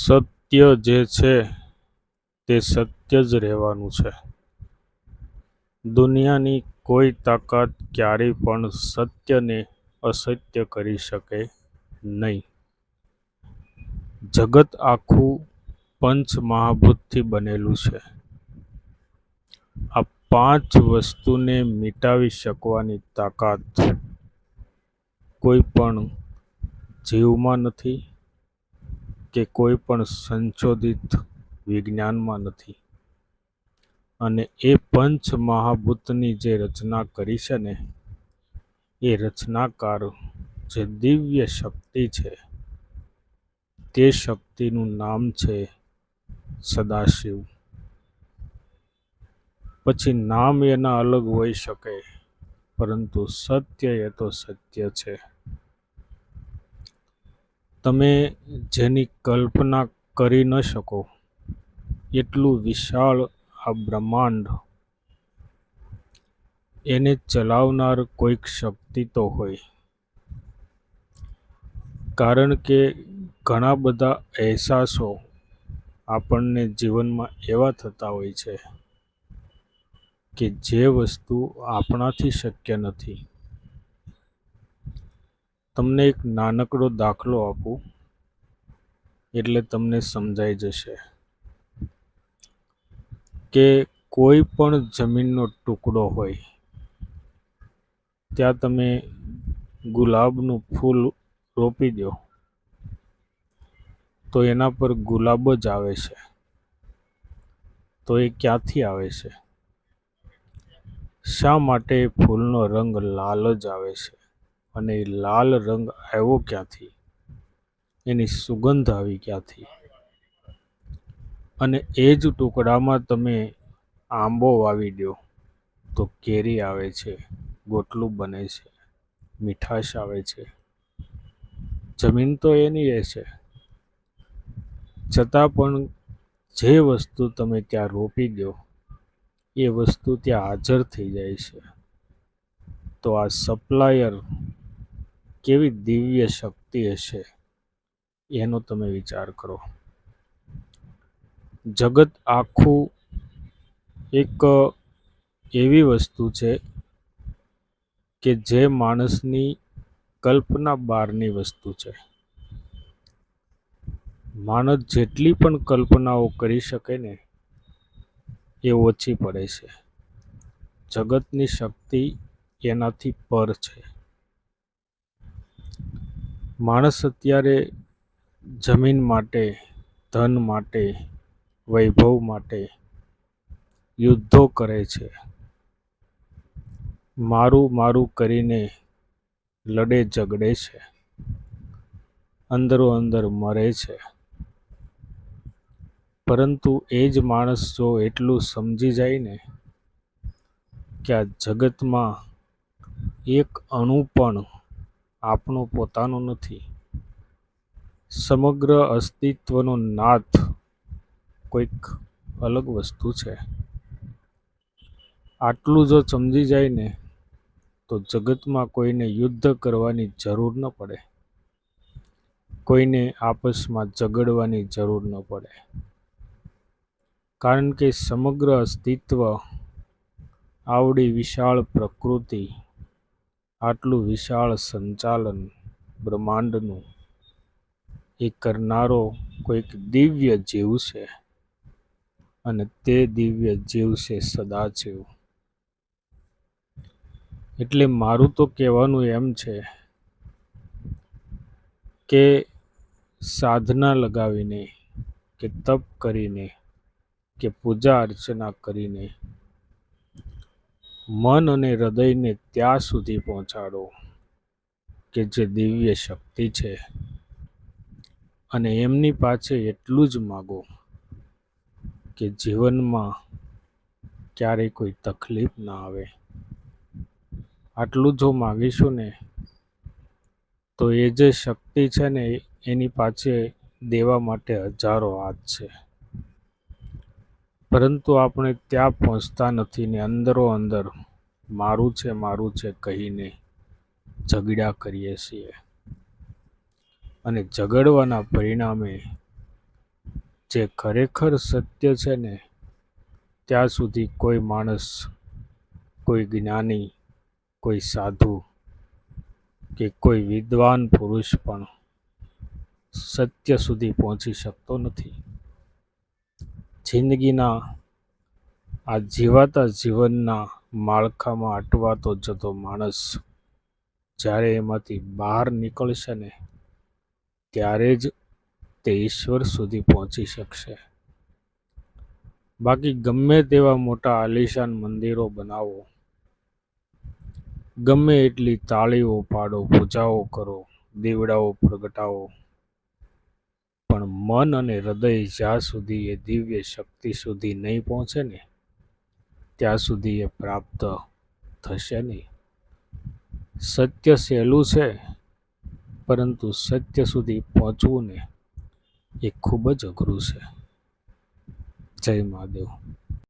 સત્ય જે છે તે સત્ય જ રહેવાનું છે. દુનિયાની કોઈ તાકાત ક્યારેય પણ સત્યને અસત્ય કરી શકે નહીં. જગત આખું પંચમહાભૂતથી બનેલું છે. આ પાંચ વસ્તુને મિટાવી શકવાની તાકાત કોઈ પણ જીવમાં નથી કે કોઈ પણ સંશોધિત વિજ્ઞાનમાં નથી. અને એ પંચમહાભૂતની જે રચના કરી છે ને, એ રચનાકાર જે દિવ્ય શક્તિ છે, તે શક્તિનું નામ છે સદાશિવ. પછી નામ એના અલગ હોઈ શકે, પરંતુ સત્ય એ તો સત્ય છે. તમે જેની કલ્પના કરી ન શકો એટલું વિશાળ આ બ્રહ્માંડ, એને ચલાવનાર કોઈક શક્તિ તો હોય. કારણ કે ઘણા બધા અહેસાસો આપણને જીવનમાં એવા થતા હોય છે કે જે વસ્તુ આપણાથી શક્ય નથી. તમને એક નાનકડો દાખલો આપું એટલે તમને સમજાઈ જશે કે કોઈ પણ જમીનનો ટુકડો હોય, ત્યાં તમે ગુલાબનું ફૂલ રોપી દો તો એના પર ગુલાબ જ આવે છે. તો એ ક્યાંથી આવે છે? શા માટે ફૂલનો રંગ લાલ જ આવે છે? અને એ લાલ રંગ આવ્યો ક્યાંથી? એની સુગંધ આવી ક્યાંથી? અને એ જ ટુકડામાં તમે આંબો વાવી દો તો કેરી આવે છે, ગોટલું બને છે, મીઠાશ આવે છે. જમીન તો એની રહેશે, છતાં પણ જે વસ્તુ તમે ત્યાં રોપી દો એ વસ્તુ ત્યાં હાજર થઈ જાય છે. તો આ સપ્લાયર કેવી દિવ્ય શક્તિ હશે એનો તમે વિચાર કરો. જગત આખું એક એવી વસ્તુ છે કે જે માણસની કલ્પના બહારની વસ્તુ છે. માણસ જેટલી પણ કલ્પનાઓ કરી શકે ને, એ ઓછી પડે છે. જગતની શક્તિ એનાથી પર છે. માણસ અત્યારે જમીન માટે, ધન માટે, વૈભવ માટે યુદ્ધો કરે છે. મારું મારું કરીને લડે ઝગડે છે, અંદરો અંદર મરે છે. પરંતુ એ જ માણસ જો એટલું સમજી જાય ને કે આ જગતમાં એક અણુ પણ આપણો પોતાનો નથી, સમગ્ર અસ્તિત્વનો નાથ કોઈક અલગ વસ્તુ છે, આટલું જો સમજી જાય ને તો જગતમાં કોઈને યુદ્ધ કરવાની જરૂર ન પડે, કોઈને આપસમાં ઝઘડવાની જરૂર ન પડે. કારણ કે સમગ્ર અસ્તિત્વ, આવડી વિશાળ પ્રકૃતિ, આટલું વિશાળ સંચાલન બ્રહ્માંડનું, એ કરનારો કોઈક દિવ્ય જીવ છે. અને તે દિવ્ય જીવ છે સદાશિવ. એટલે મારું તો કહેવાનું એમ છે કે સાધના લગાવીને, કે તપ કરીને, કે પૂજા અર્ચના કરીને મન અને હૃદયને ત્યાં સુધી પહોંચાડો કે જે દિવ્ય શક્તિ છે, અને એમની પાસે એટલું જ માગો કે જીવનમાં ક્યારેય કોઈ તકલીફ ના આવે. આટલું જો માગીશું ને તો એ જે શક્તિ છે ને એની પાસે દેવા માટે હજારો હાથ છે. પરંતુ આપણે ત્યાં પહોંચતા નથી ને અંદરો અંદર મારું છે કહીને ઝઘડ્યા કરીએ છીએ. અને ઝઘડવાના પરિણામે જે ખરેખર સત્ય છે ને ત્યાં સુધી કોઈ માણસ, કોઈ જ્ઞાની, કોઈ સાધુ કે કોઈ વિદ્વાન પુરુષ પણ સત્ય સુધી પહોંચી શકતો નથી. જિંદગીના આ જીવાતા જીવનના માળખામાં અટવાતો જતો માણસ જ્યારે એમાંથી બહાર નીકળશે ને ત્યારે જ તે ઈશ્વર સુધી પહોંચી શકશે. બાકી ગમે તેવા મોટા આલિશાન મંદિરો બનાવો, ગમે એટલી તાળીઓ પાડો, પૂજાઓ કરો, દીવડાઓ પ્રગટાવો, પણ મન અને હૃદય જ્યાં સુધી એ દિવ્ય શક્તિ સુધી નહીં પહોંચે ને ત્યાં સુધી એ પ્રાપ્ત થશે નહીં. સત્ય સહેલું છે, પરંતુ સત્ય સુધી પહોંચવું ને એ ખૂબ જ અઘરું છે. જય મહાદેવ.